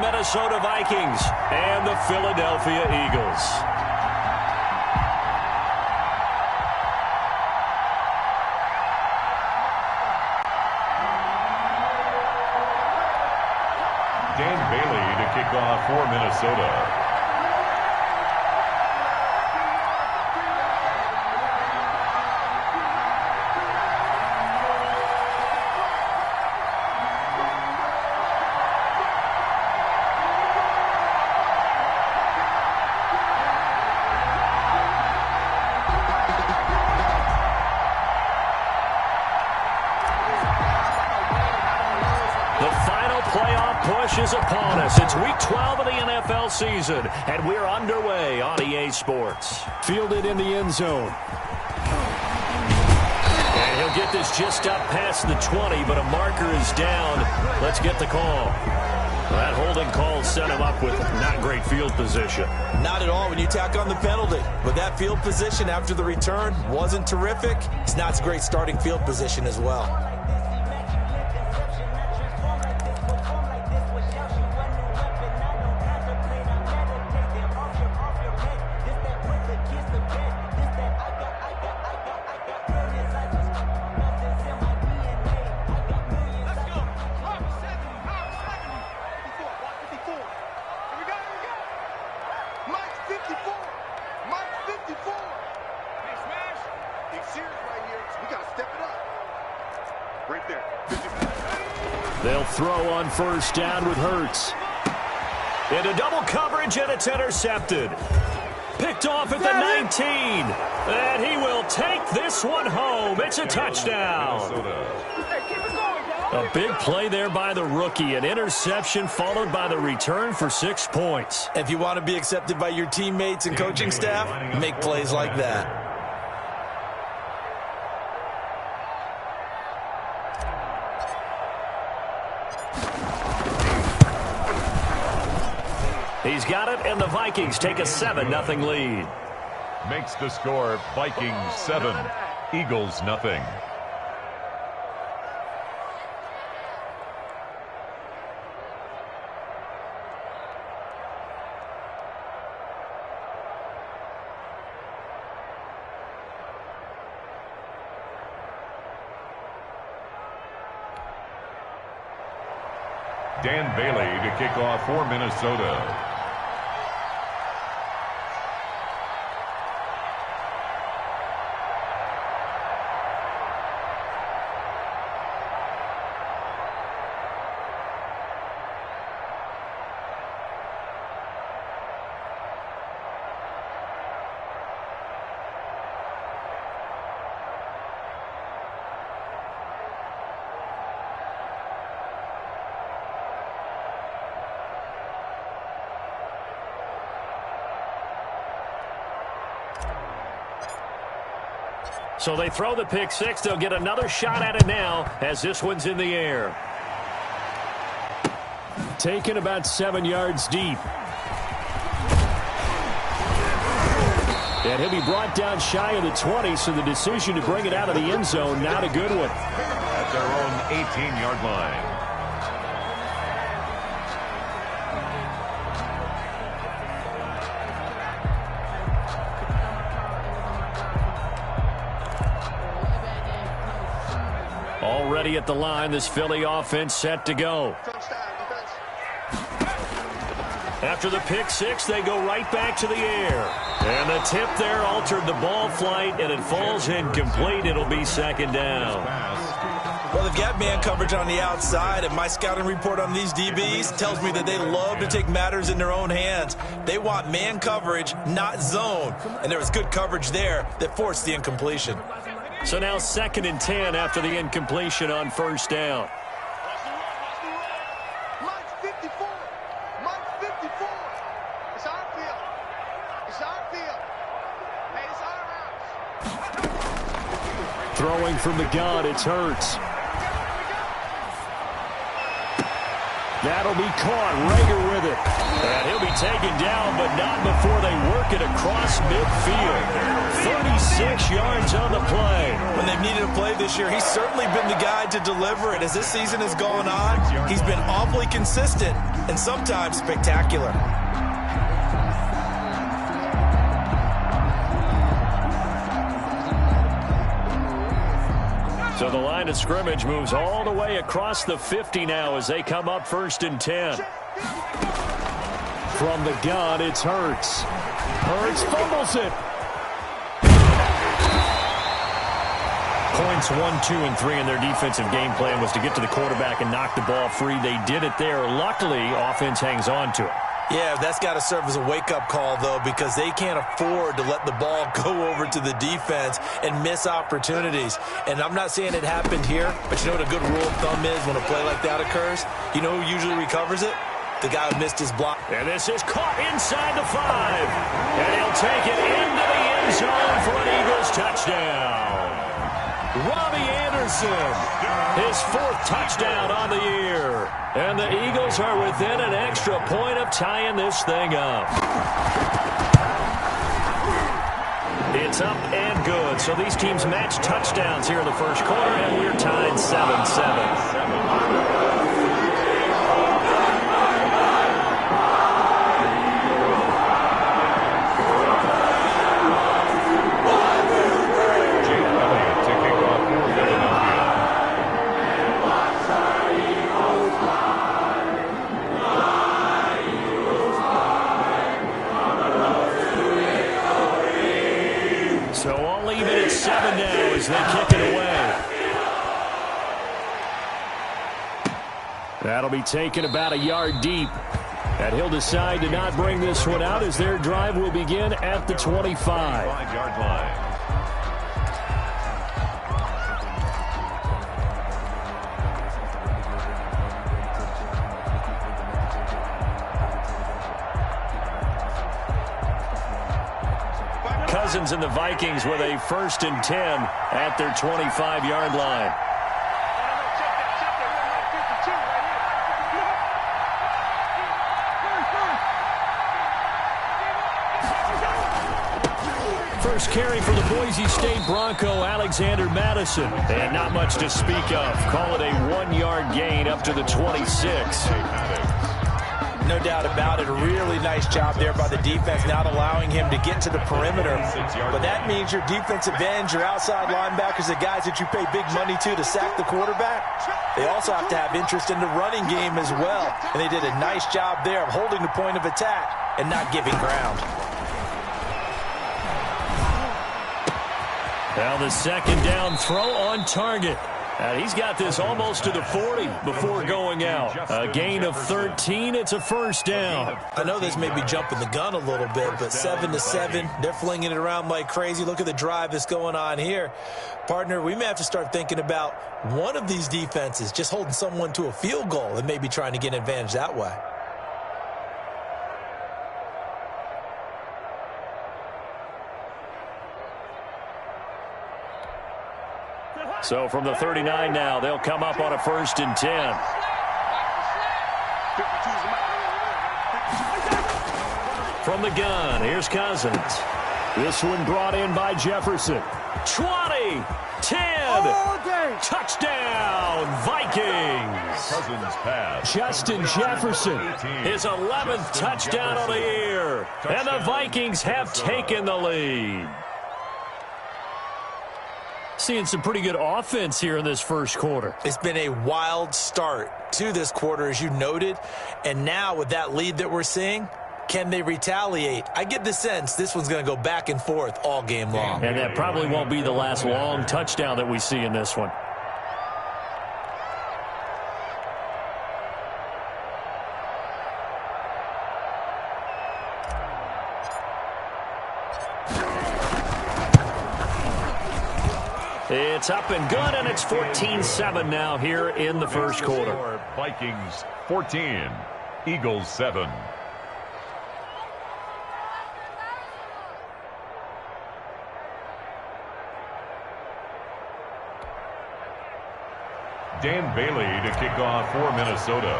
Minnesota Vikings and the Philadelphia Eagles. Dan Bailey to kick off for Minnesota. Is upon us. It's week 12 of the NFL season, and we're underway on EA Sports. Fielded in the end zone. And he'll get this just up past the 20, but a marker is down. Let's get the call. That holding call set him up with not great field position. Not at all when you tack on the penalty. But that field position after the return wasn't terrific. It's not a great starting field position as well. They'll throw on first down with Hurts. Into double coverage, and it's intercepted. Picked off at the 19. And he will take this one home. It's a touchdown. A big play there by the rookie. An interception followed by the return for 6 points. If you want to be accepted by your teammates and coaching staff, make plays like that. He's got it, and the Vikings take a 7-0 lead. Makes the score Vikings 7, Eagles nothing. Dan Bailey to kick off for Minnesota. So they throw the pick six. They'll get another shot at it now as this one's in the air. Taken about 7 yards deep. And he'll be brought down shy of the 20, so the decision to bring it out of the end zone, not a good one. At their own 18-yard line. Already at the line, this Philly offense set to go. After the pick six, they go right back to the air. And the tip there altered the ball flight, and it falls incomplete. It'll be second down. Well, they've got man coverage on the outside, and my scouting report on these DBs tells me that they love to take matters in their own hands. They want man coverage, not zone. And there was good coverage there that forced the incompletion. So now 2nd and 10 after the incompletion on first down. Mike's 54. Mike's 54. It's our field. It's our field. Hey, it's our house. Throwing from the gun, it's Hurts. That'll be caught. Rager with it. it. And he'll be taken down, but not before they work it across midfield. 36 yards on the play. When they've needed a play this year, he's certainly been the guy to deliver it. As this season has gone on, he's been awfully consistent and sometimes spectacular. So the line of scrimmage moves all the way across the 50 now as they come up 1st and 10. From the gun, it's Hurts. Hurts fumbles it. Points 1, 2, and 3 in their defensive game plan was to get to the quarterback and knock the ball free. They did it there. Luckily, offense hangs on to it. Yeah, that's got to serve as a wake-up call, though, because they can't afford to let the ball go over to the defense and miss opportunities. And I'm not saying it happened here, but you know what a good rule of thumb is when a play like that occurs? You know who usually recovers it? The guy who missed his block. And this is caught inside the 5. And he'll take it into the end zone for an Eagles touchdown. Robbie Anderson, his 4th touchdown on the year. And the Eagles are within an extra point of tying this thing up. It's up and good. So these teams match touchdowns here in the first quarter, and we're tied 7-7. They kick it away. That'll be taken about a yard deep. And he'll decide to not bring this one out as their drive will begin at the 25-yard line. Cousins and the Vikings with a 1st and 10 at their 25-yard line. First carry for the Boise State Bronco, Alexander Madison. And not much to speak of. Call it a 1-yard gain up to the 26. No doubt about it. A really nice job there by the defense, not allowing him to get to the perimeter. But that means your defensive ends, your outside linebackers, the guys that you pay big money to sack the quarterback, they also have to have interest in the running game as well. And they did a nice job there of holding the point of attack and not giving ground. Now the 2nd down throw on target. He's got this almost to the 40 before going out. A gain of 13. It's a 1st down. I know this may be jumping the gun a little bit, but 7-7, they're flinging it around like crazy. Look at the drive that's going on here. Partner, we may have to start thinking about one of these defenses just holding someone to a field goal and maybe trying to get an advantage that way. So from the 39 now, they'll come up on a 1st and 10. From the gun, here's Cousins. This one brought in by Jefferson. 20, 10, touchdown, Vikings. Cousins pass. Justin Jefferson, his 11th touchdown of the year. And the Vikings have taken the lead. Seeing some pretty good offense here in this first quarter. It's been a wild start to this quarter, as you noted. And now with that lead that we're seeing, can they retaliate? I get the sense this one's going to go back and forth all game long. And that probably won't be the last long touchdown that we see in this one. It's up and good, and it's 14-7 now here in the first quarter. Vikings 14, Eagles 7. Dan Bailey to kick off for Minnesota.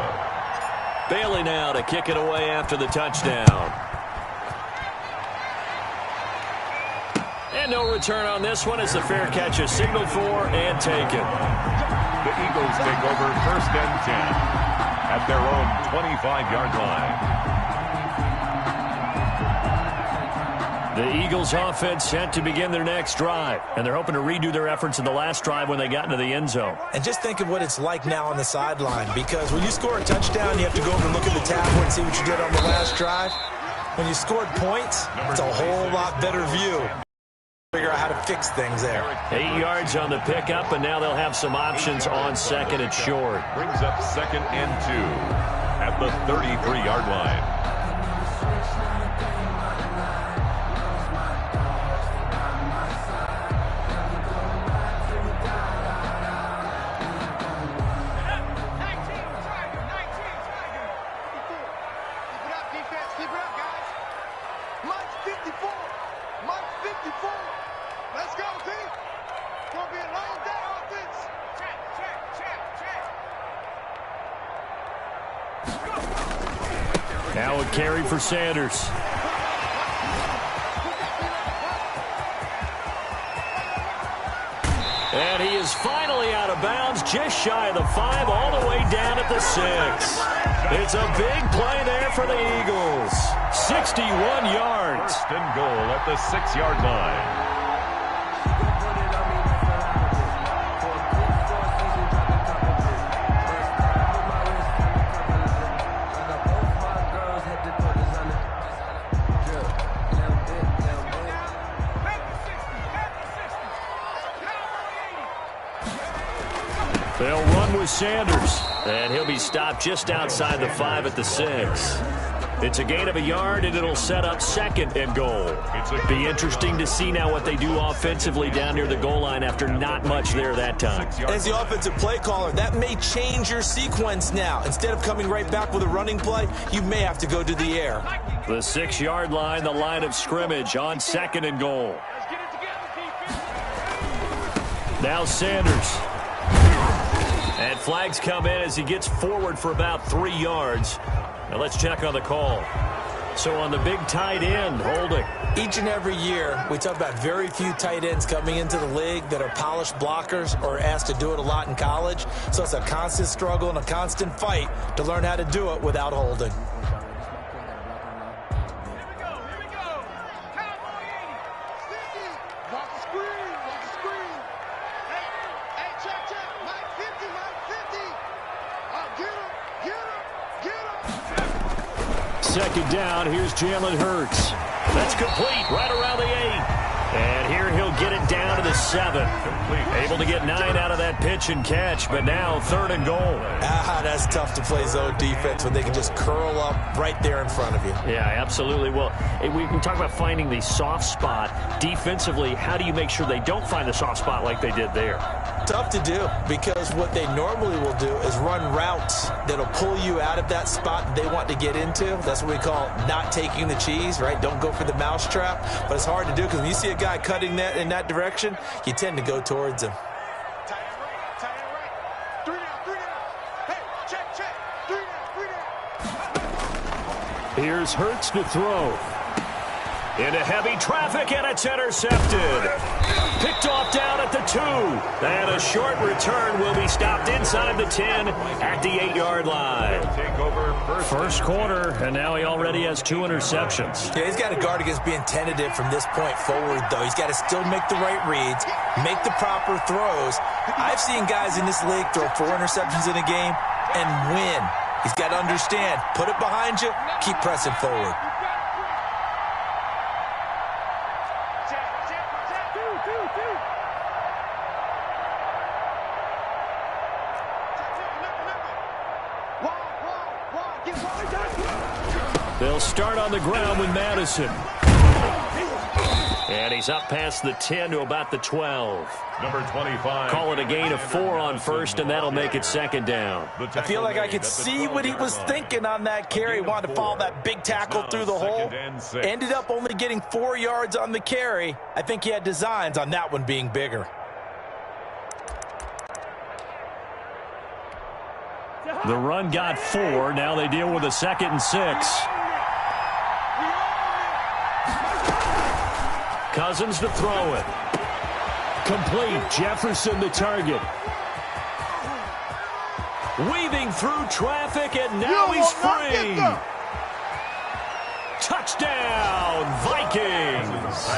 Bailey now to kick it away after the touchdown. And no return on this one as the fair catch is signaled for and taken. The Eagles take over 1st and 10 at their own 25-yard line. The Eagles offense set to begin their next drive, and they're hoping to redo their efforts in the last drive when they got into the end zone. And just think of what it's like now on the sideline, because when you score a touchdown, you have to go over and look at the tablet and see what you did on the last drive. When you scored points, it's a whole lot better view. Figure out how to fix things there. 8 yards on the pickup, and now they'll have some options on 2nd and short. Brings up 2nd and 2 at the 33-yard line. Now a carry for Sanders. And he is finally out of bounds, just shy of the 5, all the way down at the 6. It's a big play there for the Eagles. 61 yards. 1st and goal at the 6-yard line. They'll run with Sanders, and he'll be stopped just outside the 5 at the 6. It's a gain of a yard, and it'll set up 2nd and goal. It'll be interesting to see now what they do offensively down near the goal line after not much there that time. As the offensive play caller, that may change your sequence now. Instead of coming right back with a running play, you may have to go to the air. The 6-yard line, the line of scrimmage on 2nd and goal. Now Sanders. And flags come in as he gets forward for about 3 yards. Now let's check on the call. So on the big tight end, holding. Each and every year, we talk about very few tight ends coming into the league that are polished blockers or asked to do it a lot in college. So it's a constant struggle and a constant fight to learn how to do it without holding. Second down, here's Jalen Hurts. That's complete, right around the 8. And here he'll get it down to the 7. Able to get 9 out of that pitch and catch, but now 3rd and goal. That's tough to play zone defense when they can just curl up right there in front of you. Yeah, absolutely. Well, we talk about finding the soft spot. Defensively, how do you make sure they don't find the soft spot like they did there? Tough to do, because what they normally will do is run routes that'll pull you out of that spot that they want to get into. That's what we call not taking the cheese, right? Don't go for the mousetrap. But it's hard to do because when you see a guy cutting that in that direction, you tend to go towards him. Here's Hurts to throw. Into heavy traffic, and it's intercepted. Picked off down at the 2. And a short return will be stopped inside the 10 at the 8-yard line. Take over First quarter, and now he already has 2 interceptions. Yeah, he's got to guard against being tentative from this point forward, though. He's got to still make the right reads, make the proper throws. I've seen guys in this league throw 4 interceptions in a game and win. He's got to understand, put it behind you, keep pressing forward. They'll start on the ground with Madison. And he's up past the 10 to about the 12. Number 25. Call it a gain of 4 on first, and that'll make it 2nd down. I feel like I could see what he was thinking on that carry. He wanted to follow that big tackle through the hole. Ended up only getting 4 yards on the carry. I think he had designs on that one being bigger. The run got 4. Now they deal with a 2nd and 6. Cousins to throw it. Complete. Jefferson the target. Weaving through traffic, and now he's free. Touchdown, Vikings.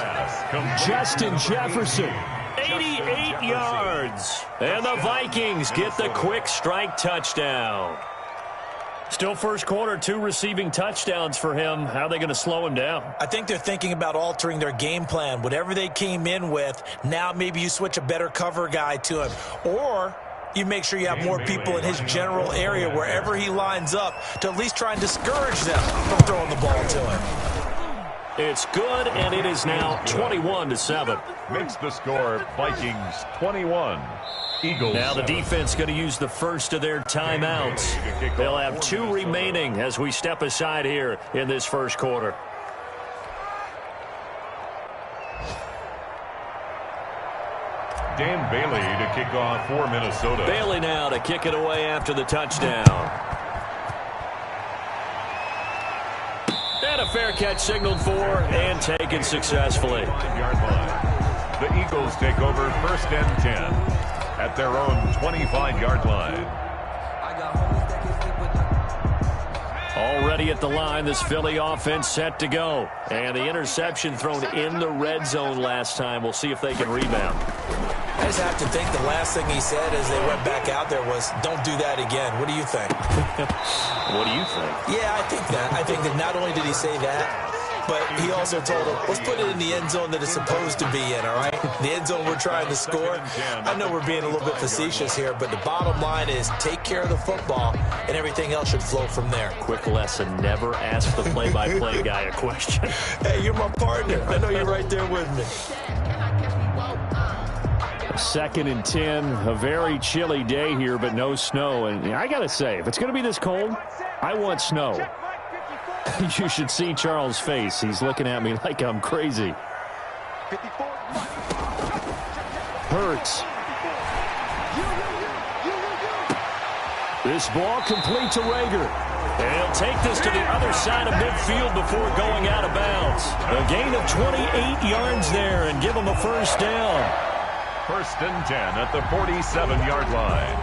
Justin Jefferson, 88 yards. And the Vikings get the quick strike touchdown. Still first quarter, 2 receiving touchdowns for him. How are they going to slow him down? I think they're thinking about altering their game plan. Whatever they came in with, now maybe you switch a better cover guy to him. Or you make sure you have more people in his general area wherever he lines up to at least try and discourage them from throwing the ball to him. It's good, and it is now 21-7. Makes the score Vikings 21. Eagles. Now the defense going to use the first of their timeouts. They'll have 2 remaining as we step aside here in this first quarter. Dan Bailey to kick off for Minnesota. Bailey now to kick it away after the touchdown. And a fair catch signaled for and taken successfully. 5-yard line. The Eagles take over 1st and 10 at their own 25-yard line. Already at the line, this Philly offense set to go. And the interception thrown in the red zone last time. We'll see if they can rebound. I just have to think the last thing he said as they went back out there was, don't do that again. What do you think? What do you think? Yeah, I think that. I think that not only did he say that, but he also told him, let's put it in the end zone that it's supposed to be in, all right? The end zone we're trying to score. I know we're being a little bit facetious here, but the bottom line is take care of the football, and everything else should flow from there. Quick lesson, never ask the play-by-play guy a question. Hey, you're my partner. I know you're right there with me. 2nd and 10, a very chilly day here, but no snow. And I got to say, if it's going to be this cold, I want snow. You should see Charles' face. He's looking at me like I'm crazy. Hurts. This ball complete to Rager. And he'll take this to the other side of midfield before going out of bounds. A gain of 28 yards there and give him a first down. 1st and 10 at the 47-yard line.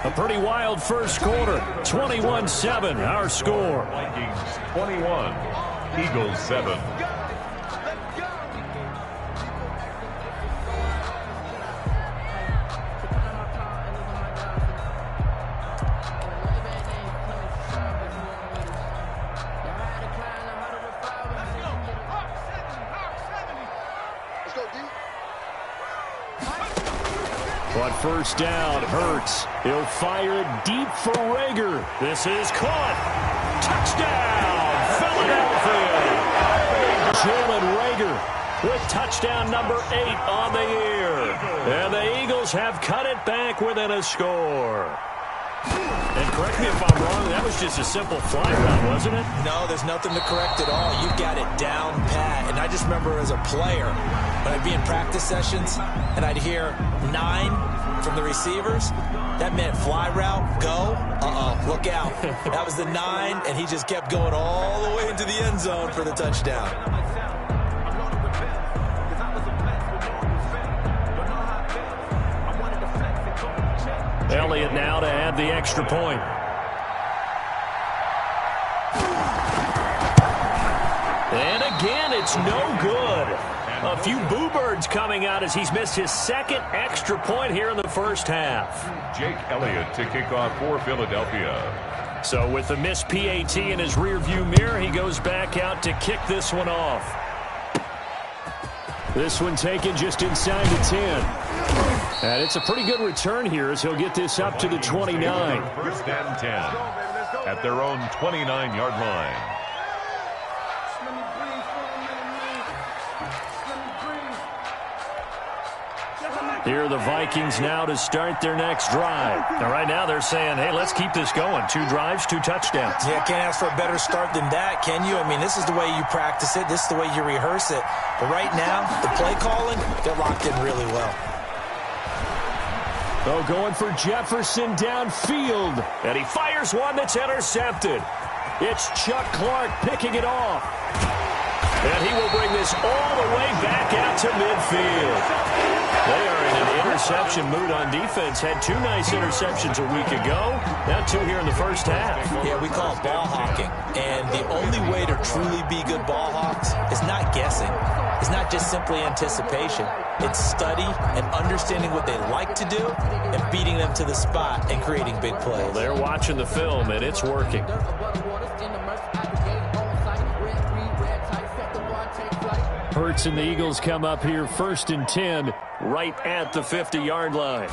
A pretty wild first quarter. 21-7, our score. Vikings 21, Eagles 7. But first down, Hurts. He'll fire it deep for Rager. This is caught. Touchdown, Philadelphia. Jalen Rager with touchdown number 8 on the year. And the Eagles have cut it back within a score. And correct me if I'm wrong, that was just a simple fly route, wasn't it? No, there's nothing to correct at all. You've got it down pat. And I just remember as a player, when I'd be in practice sessions and I'd hear 9 from the receivers, that meant fly route, go, look out. That was the 9, and he just kept going all the way into the end zone for the touchdown. Elliott now to add the extra point. And again, it's no good. A few boo birds coming out as he's missed his 2nd extra point here in the first half. Jake Elliott to kick off for Philadelphia. So with the missed PAT in his rearview mirror, he goes back out to kick this one off. This one taken just inside the 10. And it's a pretty good return here as he'll get this up to the 29. 1st and 10 at their own 29-yard line. Here are the Vikings now to start their next drive. Now, right now they're saying, hey, let's keep this going. 2 drives, 2 touchdowns. Yeah, can't ask for a better start than that, can you? I mean, this is the way you practice it. This is the way you rehearse it. But right now, the play calling, they're locked in really well. Oh, going for Jefferson downfield. And he fires one that's intercepted. It's Chuck Clark picking it off. And he will bring this all the way back out to midfield. They are in an interception mood on defense. Had 2 nice interceptions a week ago. Now 2 here in the first half. Yeah, we call it ball hawking. And the only way to truly be good ball hawks is not guessing. It's not just simply anticipation. It's study and understanding what they like to do and beating them to the spot and creating big plays. Well, they're watching the film, and it's working. Hurts and the Eagles come up here 1st and 10 right at the 50-yard line.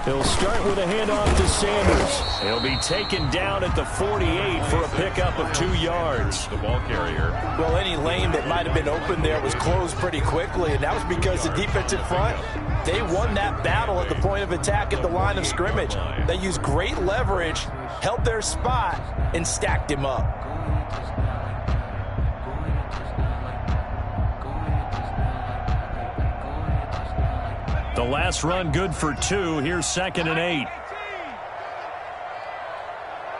He'll start with a handoff to Sanders. He'll be taken down at the 48 for a pickup of 2 yards. The ball carrier. Well, any lane that might have been open there was closed pretty quickly, and that was because the defensive front, they won that battle at the point of attack at the line of scrimmage. They used great leverage, held their spot, and stacked him up. The last run good for 2. Here's 2nd and 8.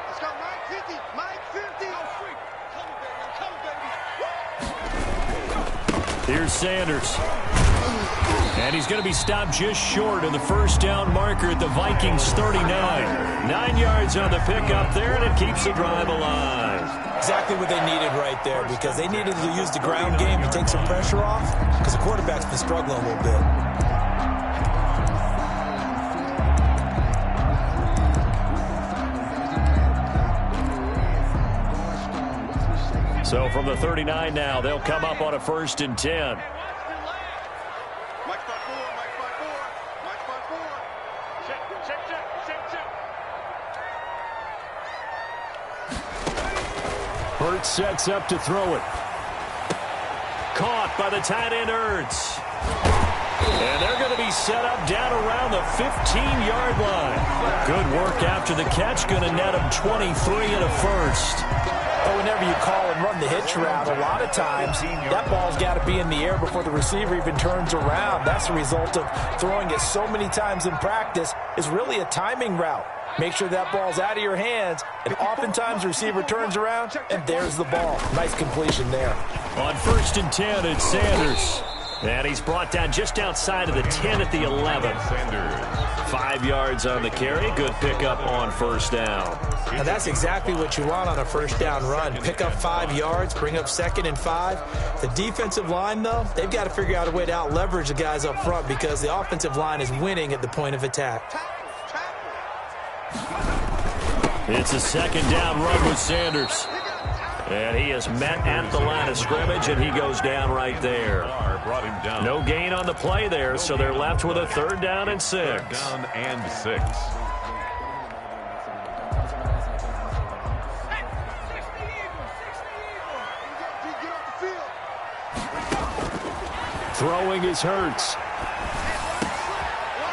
Let's go, Mike 50. Mike 50. Come, baby. Here's Sanders. And he's going to be stopped just short of the first down marker at the Vikings 39. 9 yards on the pickup there, and it keeps the drive alive. Exactly what they needed right there, because they needed to use the ground game to take some pressure off, because the quarterback's been struggling a little bit. So from the 39 now, they'll come up on a 1st and 10. Mike 5-4. Mike 5-4. Check. Hurts sets up to throw it. Caught by the tight end Ertz. And they're going to be set up down around the 15-yard line. Good work after the catch. Going to net him 23 and a first. But whenever you call and run the hitch route, a lot of times that ball's got to be in the air before the receiver even turns around. That's the result of throwing it so many times in practice. Is really a timing route. Make sure that ball's out of your hands, and oftentimes the receiver turns around, and there's the ball. Nice completion there. On 1st and 10, it's Sanders. And he's brought down just outside of the 10 at the 11. Sanders. 5 yards on the carry. Good pickup on 1st down. Now that's exactly what you want on a 1st down run. Pick up 5 yards, bring up 2nd and 5. The defensive line, though, they've got to figure out a way to out-leverage the guys up front because the offensive line is winning at the point of attack. It's a 2nd down run with Sanders. And he is met at the line of scrimmage, and he goes down right there. Brought him down. No gain on the play there, so they're left with a 3rd down and 6. 3rd down and 6. Throwing is Hurts.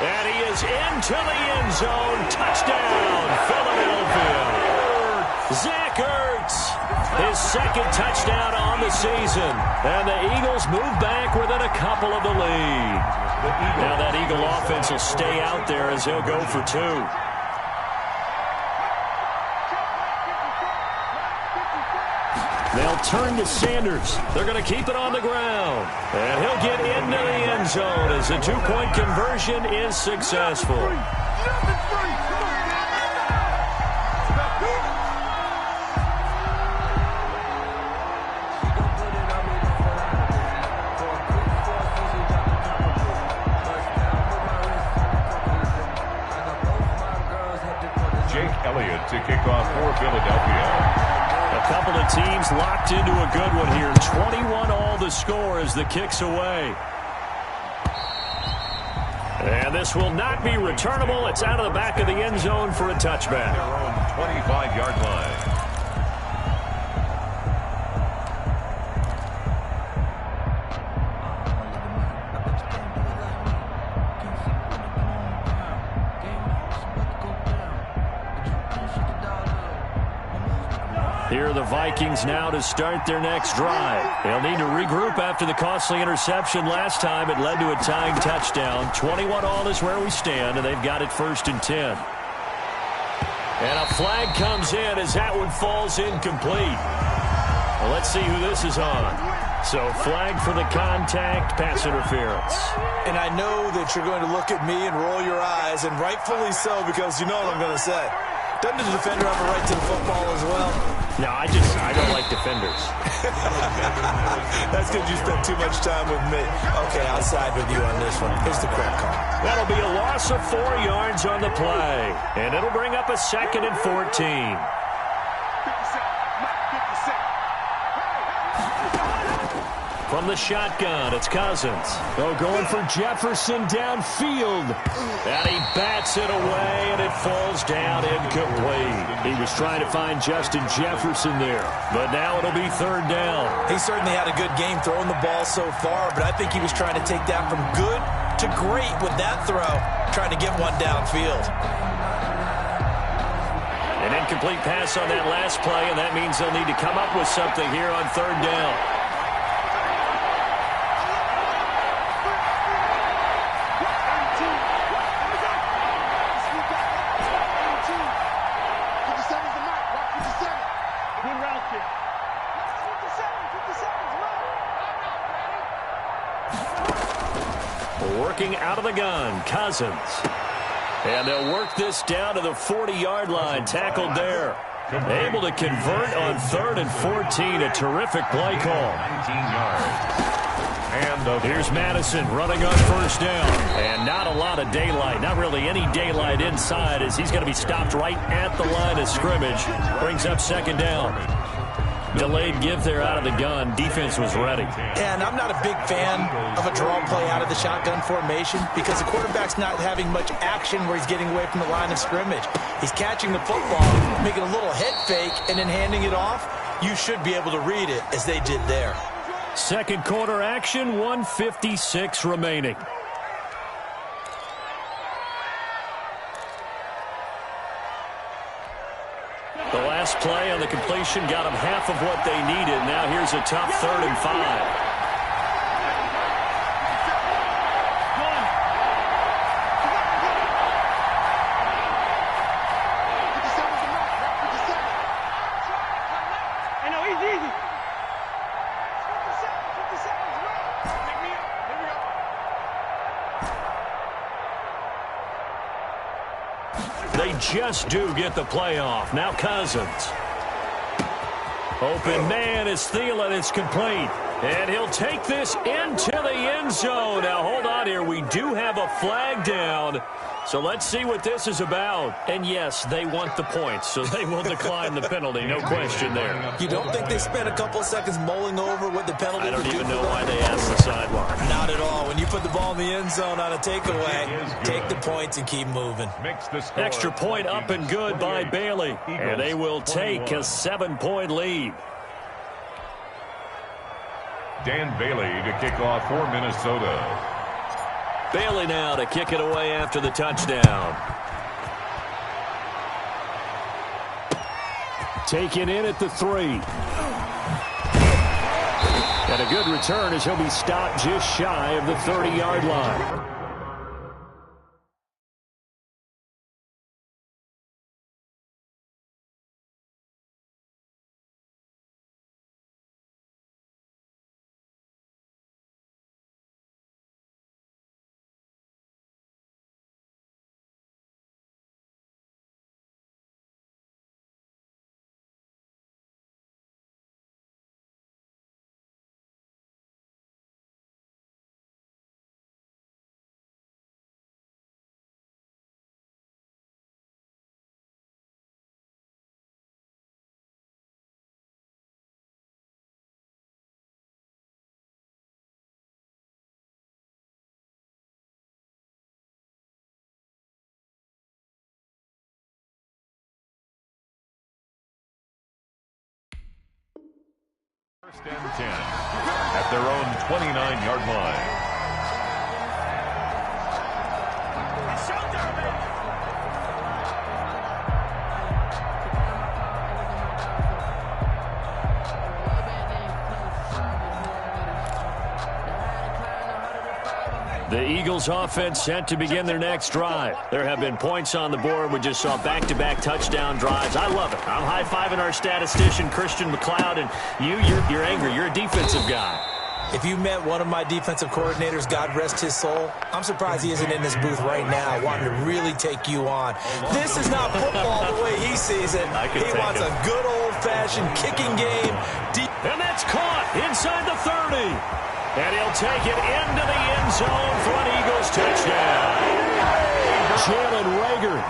And he is into the end zone. Touchdown, Philadelphia. Zach Ertz, his 2nd touchdown on the season. And the Eagles move back within a couple of the lead. Now that Eagle offense will stay out there as he'll go for 2. They'll turn to Sanders. They're going to keep it on the ground. And he'll get into the end zone as the 2-point conversion is successful. Jake Elliott to kick off for Philadelphia. A couple of teams locked into a good one here. 21 all the score as the kick's away. And this will not be returnable. It's out of the back of the end zone for a touchback. Their own 25-yard line. Here are the Vikings now to start their next drive. They'll need to regroup after the costly interception last time. It led to a tying touchdown. 21-all is where we stand, and they've got it 1st and 10. And a flag comes in as that one falls incomplete. Well, let's see who this is on. So, flag for the contact, pass interference. And I know that you're going to look at me and roll your eyes, and rightfully so, because you know what I'm going to say. Doesn't the defender have a right to the football as well? No, I don't like defenders. That's because you spent too much time with me. Okay, I'll side with you on this one. Here's the correct call. That'll be a loss of 4 yards on the play, and it'll bring up a 2nd and 14. From the shotgun, it's Cousins. Oh, going for Jefferson downfield. And he bats it away, and it falls down incomplete. He was trying to find Justin Jefferson there, but now it'll be 3rd down. He certainly had a good game throwing the ball so far, but I think he was trying to take that from good to great with that throw, trying to get one downfield. An incomplete pass on that last play, and that means they'll need to come up with something here on 3rd down. Working out of the gun, Cousins. And they'll work this down to the 40-yard line, tackled there. Able to convert on 3rd and 14, a terrific play call. 19 yards. And here's Madison running on 1st down. And not a lot of daylight, not really any daylight inside, as he's going to be stopped right at the line of scrimmage. Brings up 2nd down. Delayed give there out of the gun. Defense was ready. And I'm not a big fan of a draw play out of the shotgun formation because the quarterback's not having much action where he's getting away from the line of scrimmage. He's catching the football, making a little head fake, and then handing it off. You should be able to read it as they did there. 2nd quarter action, 1:56 remaining. The last play on the completion got them half of what they needed. Now here's a tough 3rd and 5. They just do get the playoff. Now Cousins. Open man is Thielen. It's complete. And he'll take this into the end zone. Now, hold on here. We do have a flag down. So let's see what this is about. And, yes, they want the points, so they will decline the penalty. No question there. You don't think they spent a couple of seconds mulling over what the penalty I would do? don't even know why they asked the sideline. Not at all. When you put the ball in the end zone on a takeaway, take the points and keep moving. Extra point up and good by Bailey. And they will take a 7-point lead. Dan Bailey to kick off for Minnesota. Bailey now to kick it away after the touchdown. Taken in at the 3. And a good return as he'll be stopped just shy of the 30-yard line. First and 10 at their own 29-yard line. The Eagles offense set to begin their next drive. There have been points on the board. We just saw back-to-back touchdown drives. I love it. I'm high-fiving our statistician, Christian McLeod, and you're angry. You're a defensive guy. If you met one of my defensive coordinators, God rest his soul, I'm surprised he isn't in this booth right now wanting to really take you on. This is not football the way he sees it. He wants a good old-fashioned kicking game. And that's caught inside the 30. And he'll take it into the end zone for an Eagles touchdown. Jalen Reagor,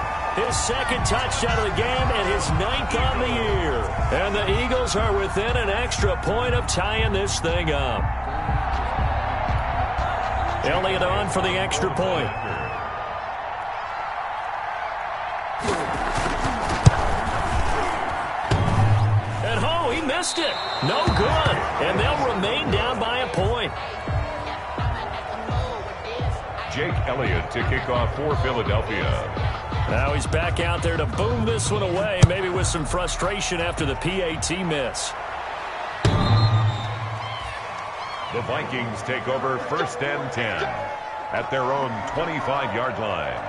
his second touchdown of the game and his 9th on the year. And the Eagles are within an extra point of tying this thing up. Elliott on for the extra point. And oh, he missed it. No good. And they'll remain down by a point. Jake Elliott to kick off for Philadelphia. Now he's back out there to boom this one away, maybe with some frustration after the PAT miss. The Vikings take over 1st and 10 at their own 25-yard line.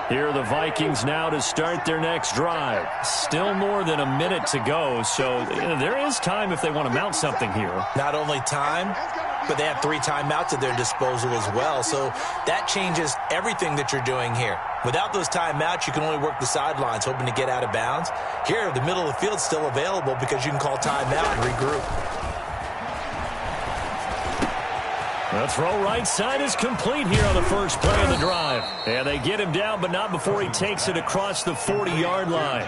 Here are the Vikings now to start their next drive. Still more than a minute to go, so there is time if they want to mount something here. Not only time, but they have 3 timeouts at their disposal as well, so that changes everything that you're doing here. Without those timeouts, you can only work the sidelines, hoping to get out of bounds. Here, the middle of the field is still available because you can call timeout and regroup. The throw right side is complete here on the first play of the drive. And they get him down, but not before he takes it across the 40-yard line.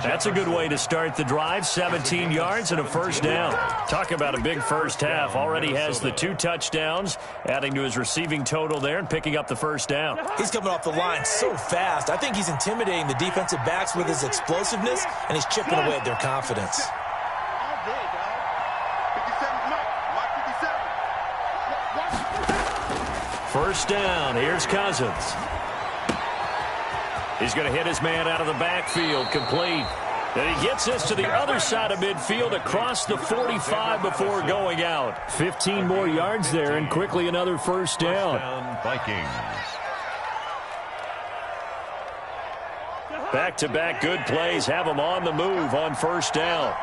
That's a good way to start the drive. 17 yards and a first down. Talk about a big first half. Already has the 2 touchdowns, adding to his receiving total there and picking up the first down. He's coming off the line so fast. I think he's intimidating the defensive backs with his explosiveness, and he's chipping away at their confidence. First down. Here's Cousins. He's going to hit his man out of the backfield. Complete. And he gets this to the other side of midfield across the 45 before going out. 15 more yards there and quickly another first down. Vikings. Back-to-back good plays have them on the move on first down.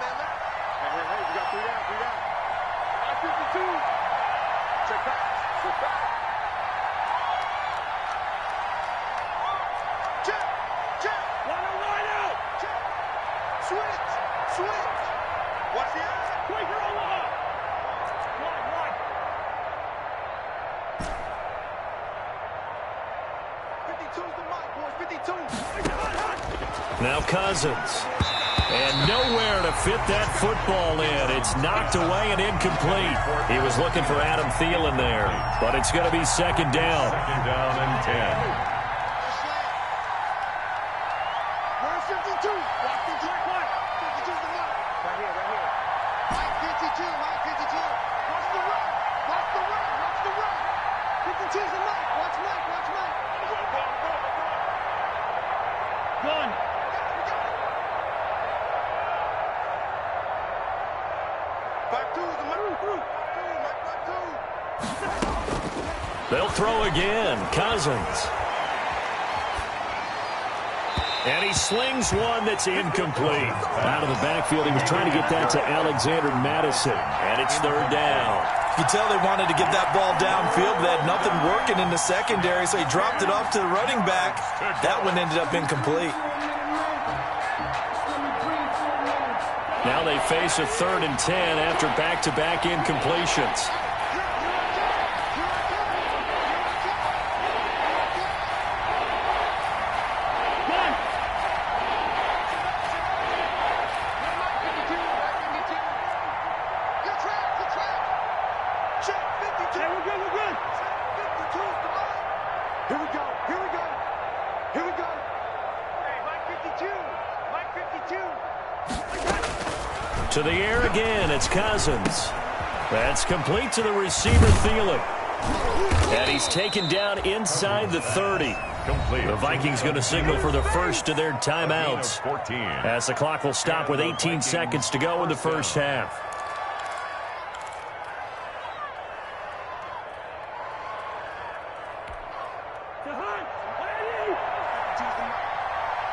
Now Cousins. And nowhere to fit that football in. It's knocked away and incomplete. He was looking for Adam Thielen there, but it's going to be second down. Second down and 10. Where's 52? Watch the track. 52's the mark. Right here. Mike 52. Watch the run. Watch the run. 52's the mark. Watch Mike. Gun. They'll throw again. Cousins. And he slings one that's incomplete. Out of the backfield, he was trying to get that to Alexander Madison. And it's third down. You can tell they wanted to get that ball downfield, but they had nothing working in the secondary, so he dropped it off to the running back. That one ended up incomplete. Now they face a 3rd and 10 after back-to-back incompletions. To the air again, it's Cousins. That's complete to the receiver, Thielen. And he's taken down inside the 30. Complete. The Vikings going to signal for the first of their timeouts, 14. as the clock will stop with 18 seconds to go in the first half.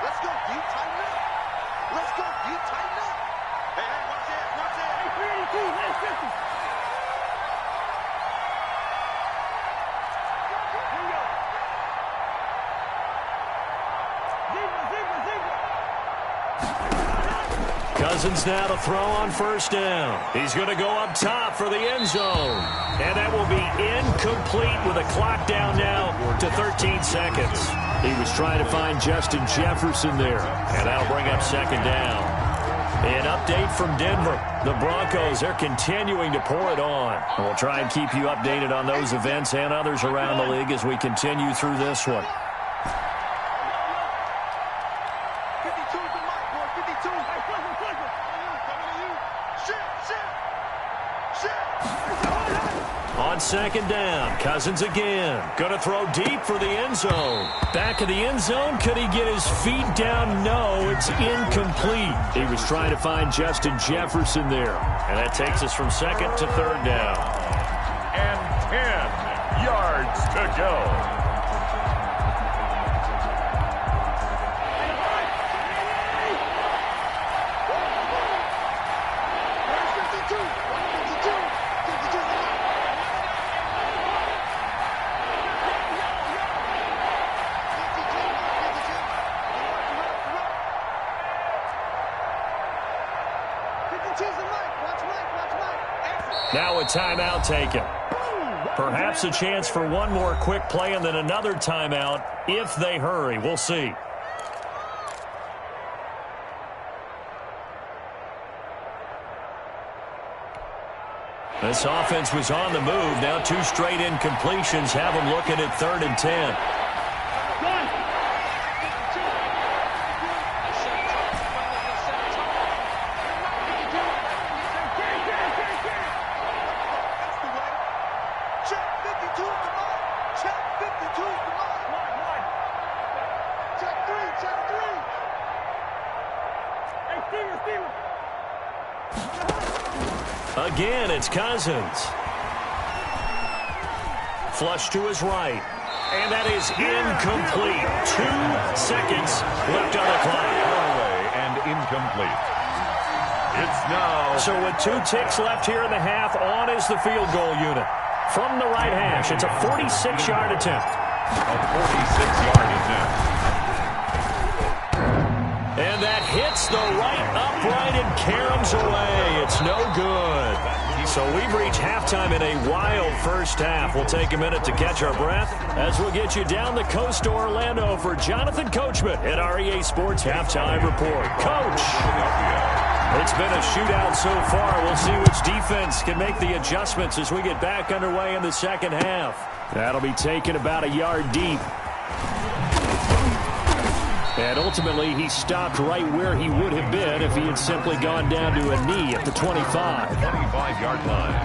Let's go, you tighten up. Let's go, you tighten up. Hey, watch it, watch it. Hey, 382, let's get this. Cousins now to throw on first down. He's going to go up top for the end zone. And that will be incomplete with a clock down now to 13 seconds. He was trying to find Justin Jefferson there. And that'll bring up second down. An update from Denver. The Broncos, they're continuing to pour it on. And we'll try and keep you updated on those events and others around the league as we continue through this one. 52 is the mic, boy. 52. Hey, click it. Coming to you. Shit. On second down, Cousins again. Going to throw deep for the end zone. Back of the end zone. Could he get his feet down? No, it's incomplete. He was trying to find Justin Jefferson there. And that takes us from second to third down. And 10 yards to go. Now a timeout taken. Perhaps a chance for one more quick play and then another timeout if they hurry. We'll see. This offense was on the move. Now two straight incompletions have them looking at 3rd and 10. Again, it's Cousins. Flush to his right. And that is incomplete. 2 seconds left on the clock. And incomplete. It's now. So with 2 ticks left here in the half, on is the field goal unit. From the right hash, it's a 46-yard attempt. A 46-yard attempt. And that hits the right upright and caroms away. It's no good. So we've reached halftime in a wild first half. We'll take a minute to catch our breath as we'll get you down the coast to Orlando for Jonathan Coachman at our EA Sports Halftime Report. Coach, it's been a shootout so far. We'll see which defense can make the adjustments as we get back underway in the second half. That'll be taken about a yard deep. And ultimately, he stopped right where he would have been if he had simply gone down to a knee at the 25. 25-yard line.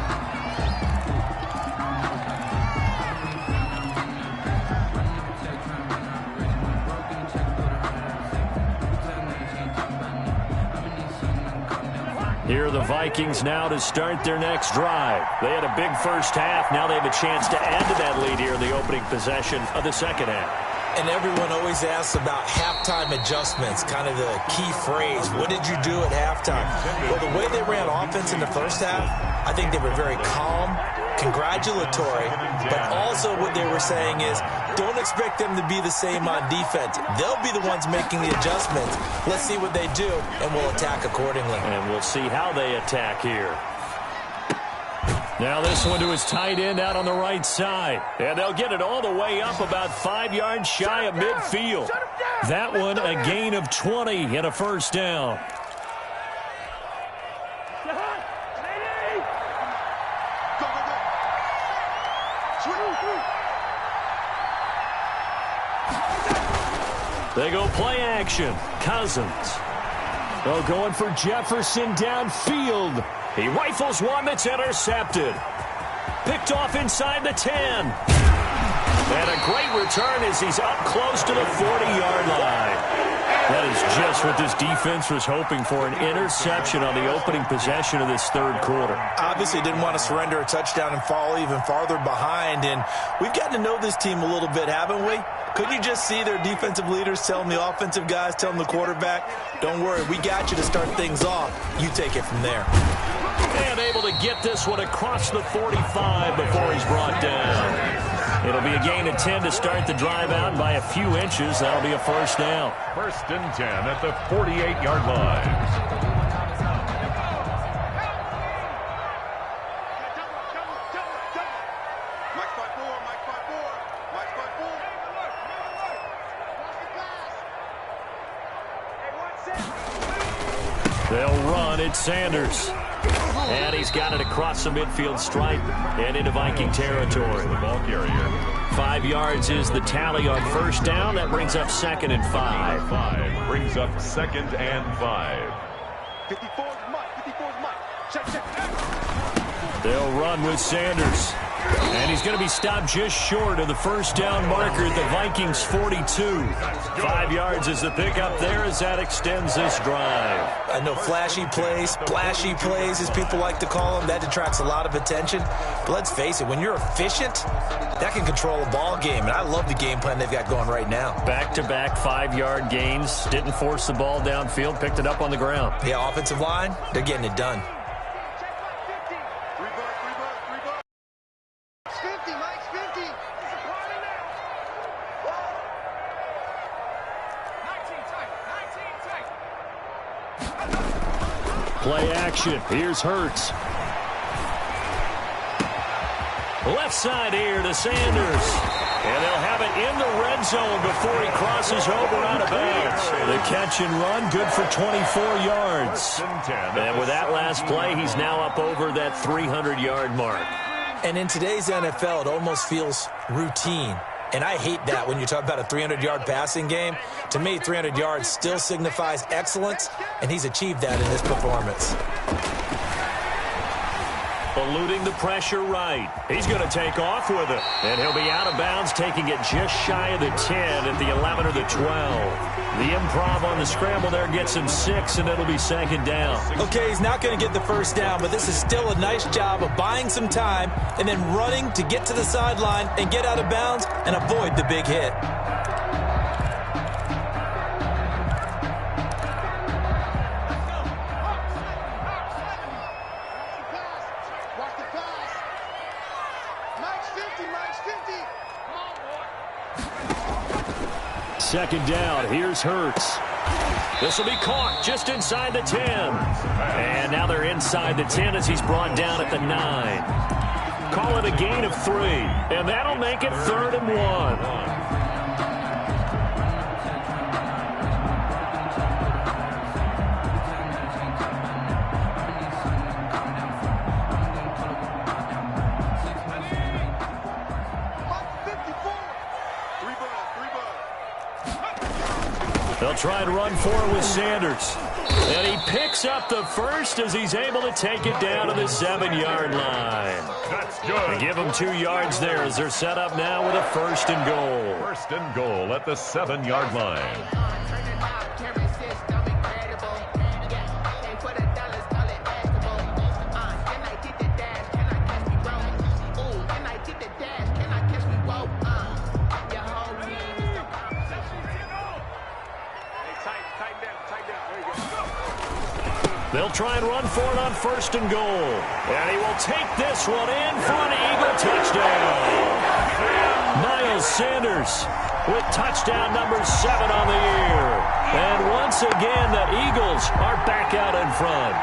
Here are the Vikings now to start their next drive. They had a big first half. Now they have a chance to add to that lead here in the opening possession of the second half. And everyone always asks about halftime adjustments, kind of the key phrase. What did you do at halftime? Well, the way they ran offense in the first half, I think they were very calm, congratulatory, but also what they were saying is don't expect them to be the same on defense. They'll be the ones making the adjustments. Let's see what they do, and we'll attack accordingly. And we'll see how they attack here. Now this one to his tight end out on the right side. And they'll get it all the way up about 5 yards shy of midfield. That one a gain of 20 and a first down. They go play action. Cousins. Oh, going for Jefferson downfield. He rifles one that's intercepted. Picked off inside the 10. And a great return as he's up close to the 40-yard line. That is just what this defense was hoping for, an interception on the opening possession of this third quarter. Obviously didn't want to surrender a touchdown and fall even farther behind. And we've gotten to know this team a little bit, haven't we? Couldn't you just see their defensive leaders telling the offensive guys, telling the quarterback, don't worry, we got you to start things off. You take it from there. And able to get this one across the 45 before he's brought down. It'll be a gain of 10 to start the drive out by a few inches. That'll be a first down. First and 10 at the 48-yard line. They'll run it, Sanders. And he's got it across the midfield stripe and into Viking territory. The ball carrier. 5 yards is the tally on first down. That brings up 2nd and 5. 5 brings up 2nd and 5. 54's Mike. 54's Mike. Check. They'll run with Sanders. And he's going to be stopped just short of the first down marker at the Vikings 42. 5 yards is the pickup there as that extends this drive. I know flashy plays, splashy plays, as people like to call them, that detracts a lot of attention. But let's face it, when you're efficient, that can control a ball game. And I love the game plan they've got going right now. Back-to-back 5-yard gains. Didn't force the ball downfield. Picked it up on the ground. Yeah, offensive line, they're getting it done. Play action. Here's Hurts. Left side here to Sanders. And they'll have it in the red zone before he crosses over out of bounds. The catch and run, good for 24 yards. And with that last play, he's now up over that 300-yard mark. And in today's NFL, it almost feels routine. And I hate that when you talk about a 300-yard passing game. To me, 300 yards still signifies excellence, and he's achieved that in this performance. Eluding the pressure right. He's going to take off with it. And he'll be out of bounds, taking it just shy of the 10 at the 11 or the 12. The improv on the scramble there gets him 6, and it'll be 2nd down. Okay, he's not going to get the first down, but this is still a nice job of buying some time and then running to get to the sideline and get out of bounds and avoid the big hit. Second down, here's Hurts. This will be caught just inside the 10. And now they're inside the 10 as he's brought down at the 9. Call it a gain of 3. And that'll make it 3rd and 1. They'll try and run for it with Sanders. And he picks up the first as he's able to take it down to the 7-yard line. That's good. They give him 2 yards there as they're set up now with a 1st and goal. 1st and goal at the 7-yard line. They'll try and run for it on 1st and goal. And he will take this one in for an Eagle touchdown. Miles Sanders with touchdown number 7 on the year. And once again, the Eagles are back out in front.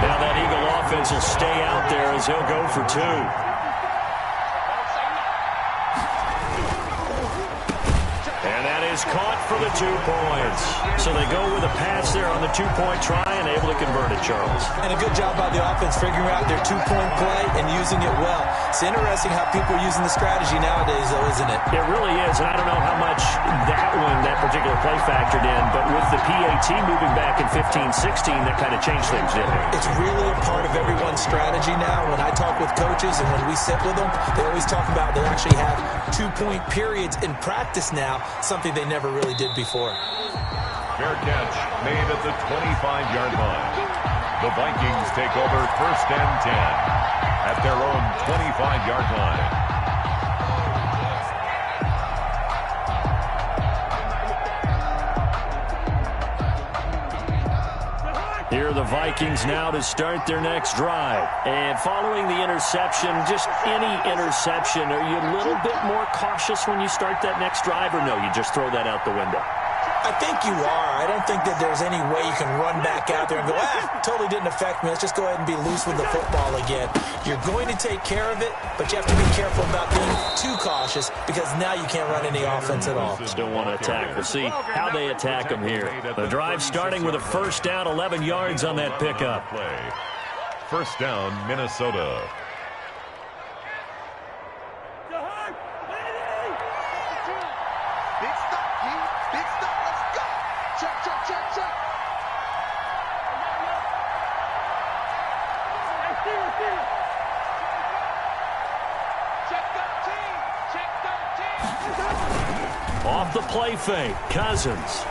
Now that Eagle offense will stay out there as he'll go for 2. Caught for the 2 points. So they go with a pass there on the 2-point try and able to convert it, Charles. And a good job by the offense figuring out their 2-point play and using it well. It's interesting how people are using the strategy nowadays, though, isn't it? It really is, and I don't know how much that particular play factored in, but with the PAT moving back in 15-16, that kind of changed things, didn't it? It's really a part of everyone's strategy now. When I talk with coaches and when we sit with them, they always talk about they actually have 2-point periods in practice now, something they never really did before. Fair catch made at the 25-yard line. The Vikings take over 1st and 10 at their own 25-yard line. Here are the Vikings now to start their next drive. And following the interception, just any interception, are you a little bit more cautious when you start that next drive, or no, you just throw that out the window? I think you are. I don't think that there's any way you can run back out there and go, totally didn't affect me. Let's just go ahead and be loose with the football again. You're going to take care of it, but you have to be careful about being too cautious because now you can't run any offense at all. Still want to attack. We'll see how they attack them here. The drive starting with a 1st down, 11 yards on that pickup. 1st down, Minnesota. Off the play fake, Cousins.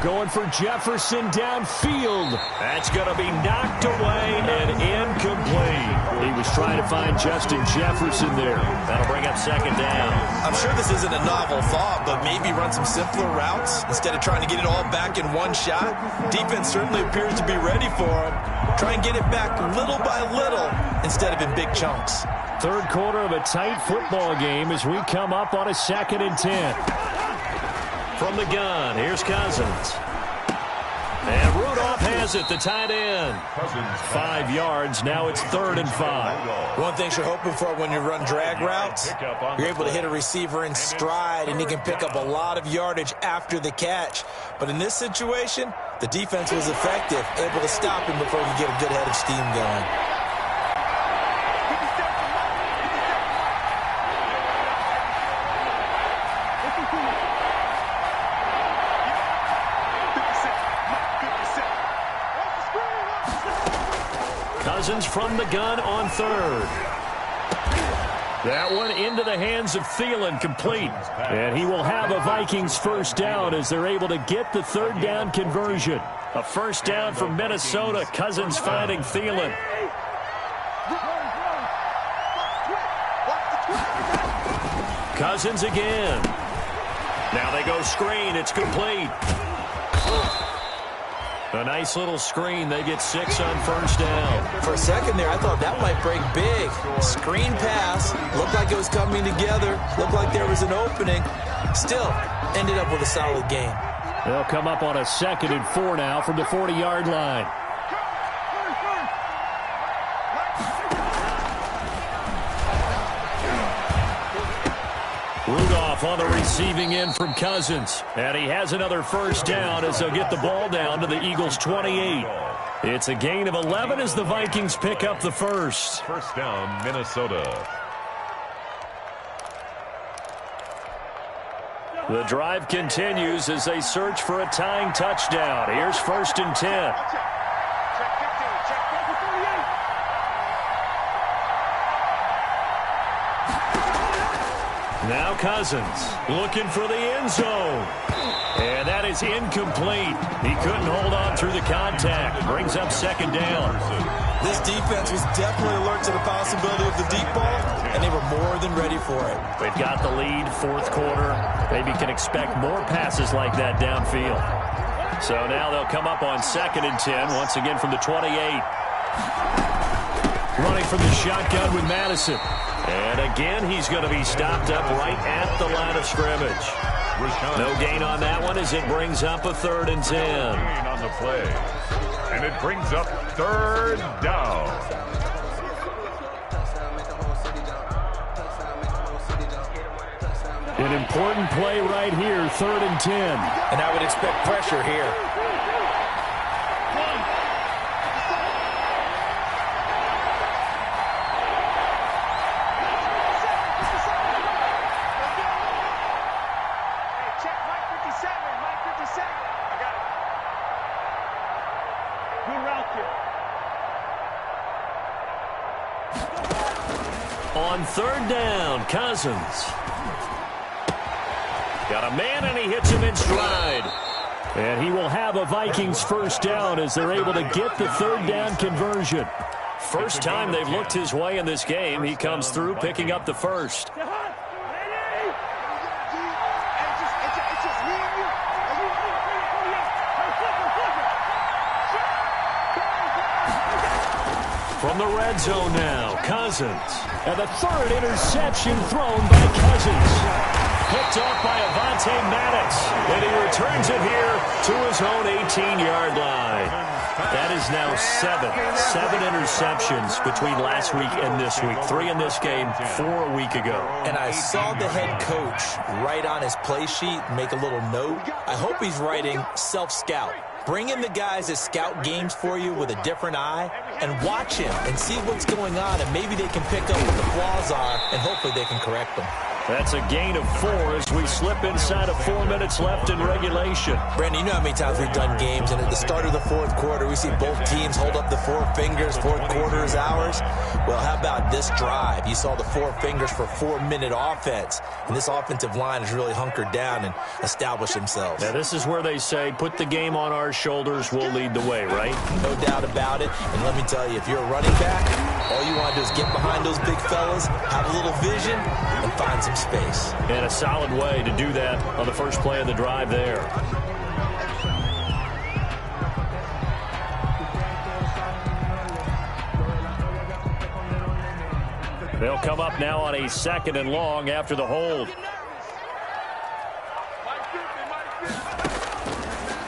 Going for Jefferson downfield. That's going to be knocked away and incomplete. He was trying to find Justin Jefferson there. That'll bring up 2nd down. I'm sure this isn't a novel thought, but maybe run some simpler routes instead of trying to get it all back in one shot. Defense certainly appears to be ready for him. Try and get it back little by little instead of in big chunks. 3rd quarter of a tight football game as we come up on a 2nd and 10. From the gun, here's Cousins. And Rudolph has it, the tight end. 5 yards, now it's 3rd and 5. One thing you're hoping for when you run drag routes, you're able to hit a receiver in stride, and he can pick up a lot of yardage after the catch. But in this situation, the defense was effective, able to stop him before he could get a good head of steam going. Cousins from the gun on 3rd. That one into the hands of Thielen, complete. And he will have a Vikings 1st down as they're able to get the 3rd down conversion. A 1st down for Minnesota. Cousins finding Thielen. Cousins again. Now they go screen. It's complete. A nice little screen. They get 6 on 1st down. For a second there, I thought that might break big. Screen pass. Looked like it was coming together. Looked like there was an opening. Still, ended up with a solid game. They'll come up on a 2nd and 4 now from the 40-yard line. Rudolph on the receiving end from Cousins. And he has another 1st down as they'll get the ball down to the Eagles' 28. It's a gain of 11 as the Vikings pick up the 1st. 1st down, Minnesota. The drive continues as they search for a tying touchdown. Here's 1st and 10. Now Cousins looking for the end zone. And that is incomplete. He couldn't hold on through the contact. Brings up 2nd down. This defense was definitely alert to the possibility of the deep ball, and they were more than ready for it. They've got the lead, 4th quarter. Maybe can expect more passes like that downfield. So now they'll come up on 2nd and 10, once again from the 28. Running from the shotgun with Madison. And again, he's going to be stopped up right at the line of scrimmage. No gain on that one as it brings up a 3rd and 10. Gain on the play. And it brings up 3rd down. An important play right here, 3rd and 10. And I would expect pressure here. On 3rd down, Cousins. Got a man, and he hits him in stride. And he will have a Vikings 1st down as they're able to get the 3rd down conversion. First time they've looked his way in this game. He comes through picking up the 1st. From the red zone now, Cousins. And the 3rd interception thrown by Cousins. Picked off by Avonte Maddox. And he returns it here to his own 18-yard line. That is now 7 interceptions between last week and this week. 3 in this game, 4 a week ago. And I saw the head coach write on his play sheet, make a little note. I hope he's writing self-scout. Bring in the guys that scout games for you with a different eye and watch him and see what's going on, and maybe they can pick up what the flaws are, and hopefully they can correct them. That's a gain of 4 as we slip inside of 4 minutes left in regulation. Brandon, you know how many times we've done games, and at the start of the 4th quarter, we see both teams hold up the 4 fingers, 4th quarter is ours. Well, how about this drive? You saw the 4 fingers for 4-minute offense, and this offensive line has really hunkered down and established themselves. Now, this is where they say, put the game on our shoulders, we'll lead the way, right? No doubt about it, and let me tell you, if you're a running back, all you want to do is get behind those big fellas, have a little vision, and find some space. And a solid way to do that on the first play of the drive there. They'll come up now on a 2nd and long after the hold.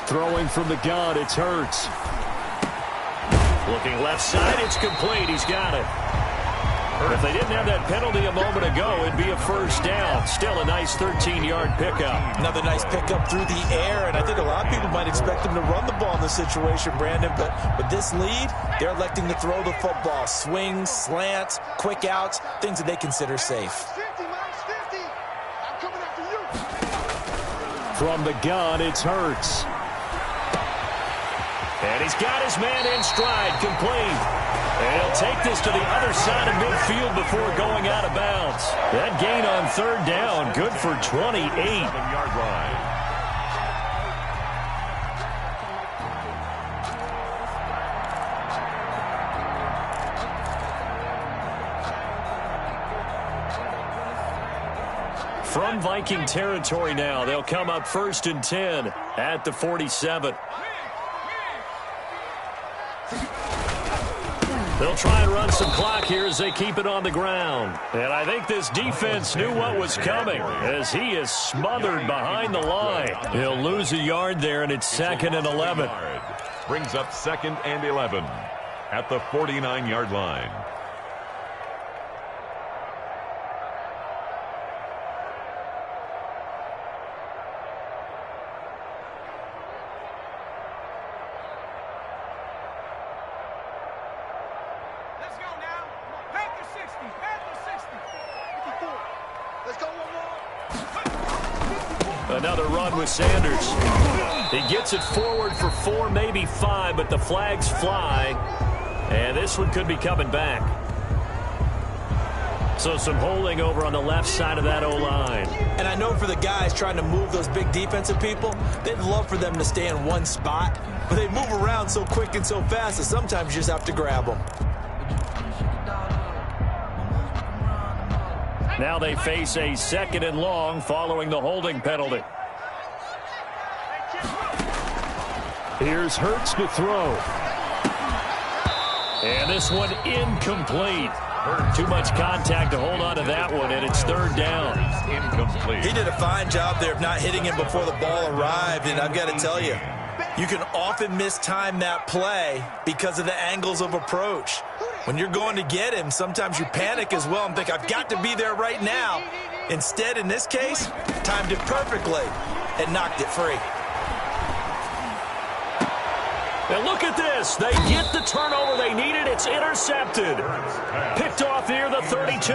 Throwing from the gun, it's Hurts. Looking left side, it's complete. He's got it. If they didn't have that penalty a moment ago, it'd be a 1st down. Still a nice 13-yard pickup. Another nice pickup through the air, and I think a lot of people might expect them to run the ball in this situation, Brandon, but with this lead, they're electing to throw the football. Swings, slants, quick outs, things that they consider safe. 50, minus 50. I'm coming after you. From the gun, it's Hurts. And he's got his man in stride, complete. And he'll take this to the other side of midfield before going out of bounds. That gain on 3rd down, good for 28. 7-yard line. From Viking territory now, they'll come up 1st and 10 at the 47. They'll try and run some clock here as they keep it on the ground. And I think this defense knew what was coming as he is smothered behind the line. He'll lose a yard there, and it's 2nd and 11. Brings up 2nd and 11 at the 49-yard line. Another run with Sanders. He gets it forward for 4, maybe 5, but the flags fly. And this one could be coming back. So some holding over on the left side of that O-line. And I know for the guys trying to move those big defensive people, they'd love for them to stay in one spot. But they move around so quick and so fast that sometimes you just have to grab them. Now they face a 2nd and long following the holding penalty. Here's Hurts to throw. And this one incomplete. Too much contact to hold on to that one, and it's 3rd down. Incomplete. He did a fine job there of not hitting him before the ball arrived, and I've got to tell you, you can often mistime that play because of the angles of approach. When you're going to get him, sometimes you panic as well and think, I've got to be there right now. Instead, in this case, timed it perfectly and knocked it free. And look at this. They get the turnover they needed. It's intercepted. Picked off near the 32.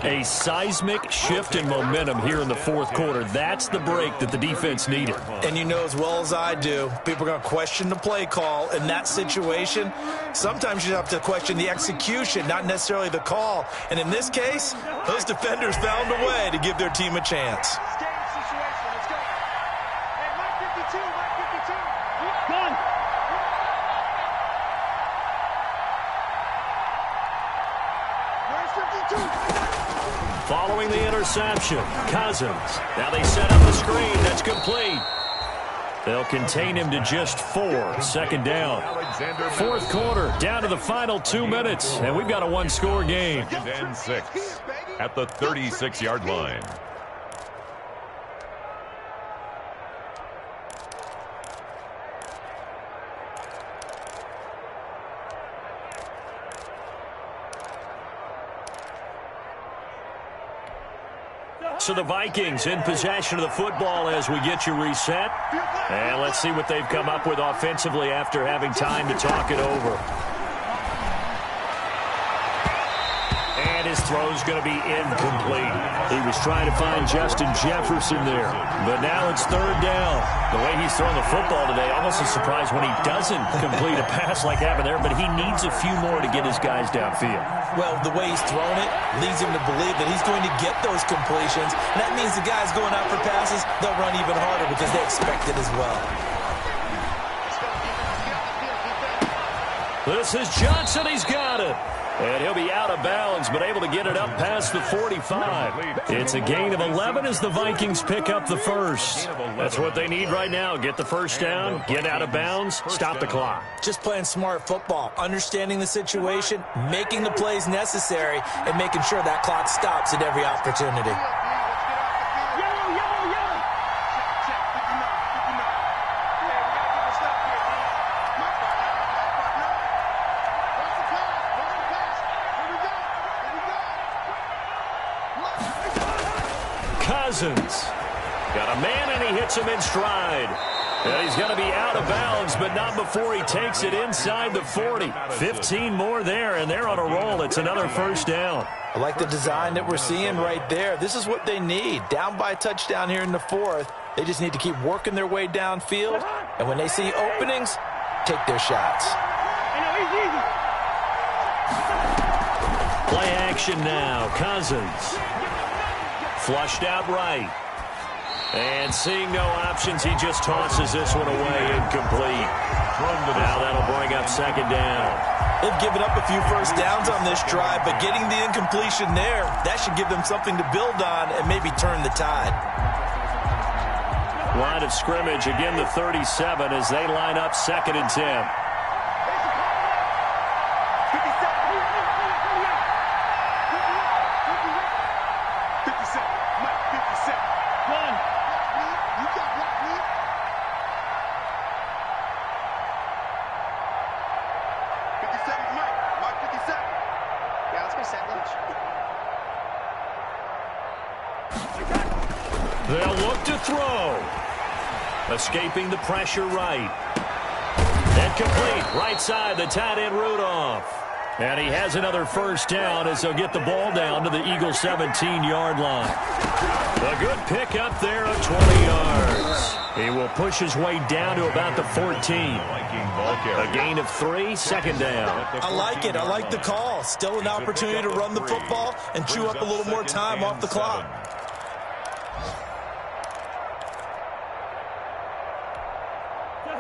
A seismic shift in momentum here in the fourth quarter. That's the break that the defense needed. And you know as well as I do, people are going to question the play call in that situation. Sometimes you have to question the execution, not necessarily the call. And in this case, those defenders found a way to give their team a chance. Following the interception, Cousins. Now they set up the screen. That's complete. They'll contain him to just 4. Second down. Fourth quarter, down to the final 2 minutes, and we've got a one-score game. 2nd and 6 at the 36-yard line. So the Vikings in possession of the football as we get you reset. And let's see what they've come up with offensively after having time to talk it over. And his throw's going to be incomplete. He was trying to find Justin Jefferson there. But now it's third down. The way he's throwing the football today, almost a surprise when he doesn't complete a pass like happened there. But he needs a few more to get his guys downfield. Well, the way he's thrown it leads him to believe that he's going to get those completions. And that means the guys going out for passes, they'll run even harder because they expect it as well. This is Johnson. He's got it. And he'll be out of bounds, but able to get it up past the 45. It's a gain of 11 as the Vikings pick up the first. That's what they need right now. Get the first down, get out of bounds, stop the clock. Just playing smart football, understanding the situation, making the plays necessary, and making sure that clock stops at every opportunity. Cousins got a man, and he hits him in stride. And he's going to be out of bounds, but not before he takes it inside the 40. 15 more there, and they're on a roll. It's another first down. I like the design that we're seeing right there. This is what they need. Down by a touchdown here in the fourth. They just need to keep working their way downfield. And when they see openings, take their shots. Play action now. Cousins. Flushed out right. And seeing no options, he just tosses this one away, incomplete. Now that'll bring up second down. They've given up a few first downs on this drive, but getting the incompletion there, that should give them something to build on and maybe turn the tide. Line of scrimmage, again the 37 as they line up 2nd and 10. They'll look to throw. Escaping the pressure right. And complete. Right side, the tight end Rudolph. And he has another first down as they'll get the ball down to the Eagles' 17-yard line. A good pick up there of 20 yards. He will push his way down to about the 14. A gain of 3, second down. I like it. I like the call. Still an opportunity to run the football and chew up a little more time off the clock.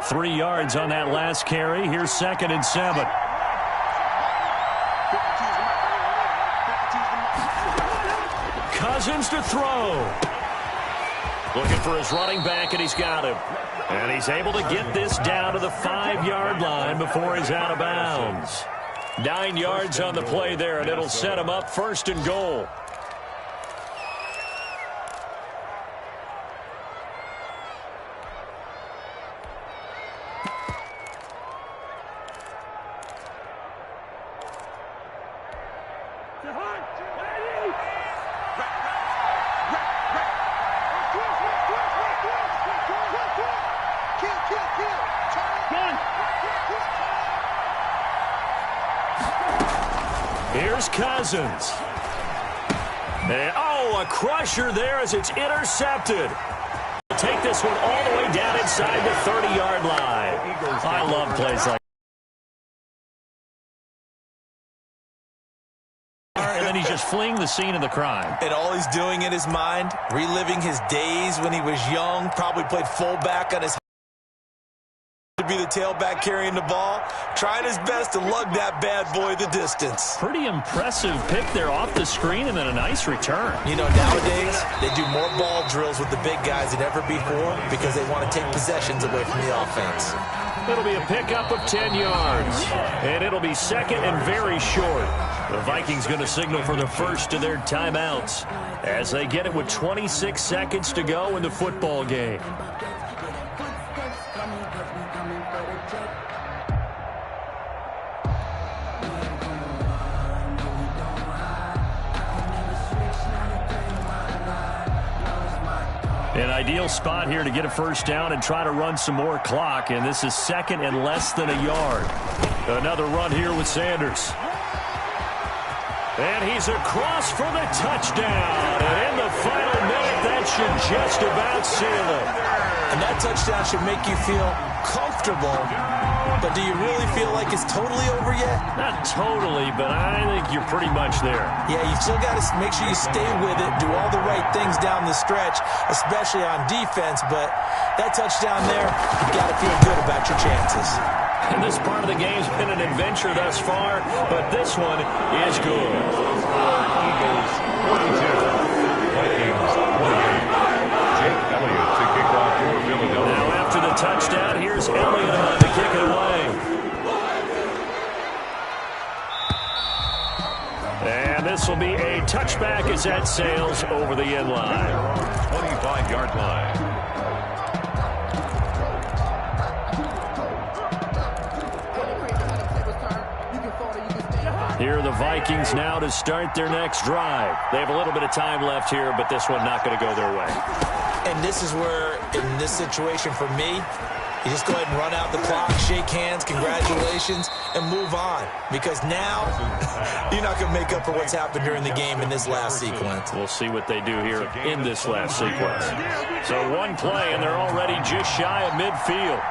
Three yards on that last carry. Here's 2nd and 7. Cousins to throw. Looking for his running back, and he's got him. And he's able to get this down to the 5-yard line before he's out of bounds. 9 yards on the play there, and it'll set him up 1st and goal. Here's Cousins. And, oh, a crusher there as it's intercepted. Take this one all the way down inside the 30-yard line. I love plays like that. And then he's just fleeing the scene of the crime. And all he's doing in his mind, reliving his days when he was young, probably played fullback on his to be the tailback carrying the ball, trying his best to lug that bad boy the distance. Pretty impressive pick there off the screen and then a nice return. You know, nowadays, they do more ball drills with the big guys than ever before because they want to take possessions away from the offense. It'll be a pickup of 10 yards, and it'll be second and very short. The Vikings going to signal for the first of their timeouts as they get it with 26 seconds to go in the football game. An ideal spot here to get a first down and try to run some more clock, and this is second and less than a yard. Another run here with Sanders. And he's across for the touchdown. And in the final minute, that should just about seal it. And that touchdown should make you feel comfortable. But do you really feel like it's totally over yet? Not totally, but I think you're pretty much there. Yeah, you still got to make sure you stay with it, do all the right things down the stretch, especially on defense. But that touchdown there, you've got to feel good about your chances. And this part of the game's been an adventure thus far, but this one is good. Eagles 42, Vikings 28. Jake Elliott to kick off for Philadelphia. Now after the touchdown, here's Elliott on to kick it away. And this will be a touchback as that sails over the end line. 25-yard line. Here are the Vikings now to start their next drive. They have a little bit of time left here, but this one not going to go their way. And this is where, in this situation for me, you just go ahead and run out the clock, shake hands, congratulations, and move on. Because now, you're not going to make up for what's happened during the game in this last sequence. We'll see what they do here in this last sequence. So one play, and they're already just shy of midfield.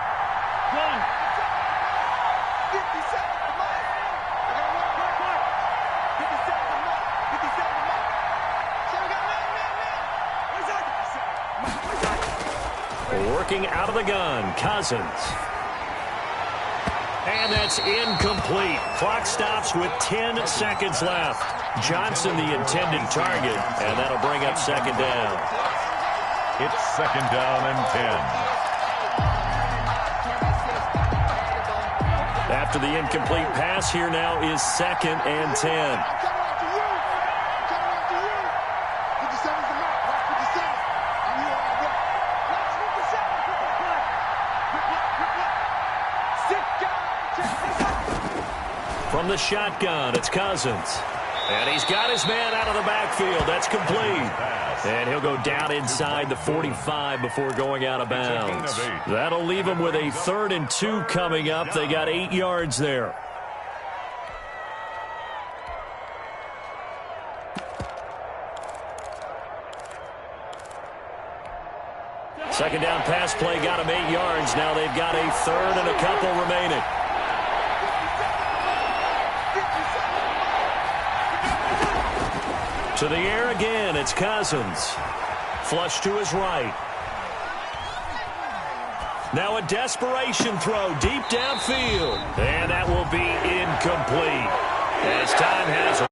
Working out of the gun, Cousins. And that's incomplete. Clock stops with 10 seconds left. Johnson the intended target, and that'll bring up second down. It's second down and 10. After the incomplete pass, here now is second and 10. From the shotgun, it's Cousins. And he's got his man out of the backfield. That's complete. And he'll go down inside the 45 before going out of bounds. That'll leave him with a 3rd and 2 coming up. They got 8 yards there. Second down pass play got him 8 yards. Now they've got a 3rd and a couple remaining. To the air again, it's Cousins. Flush to his right. Now a desperation throw deep downfield. And that will be incomplete. As time has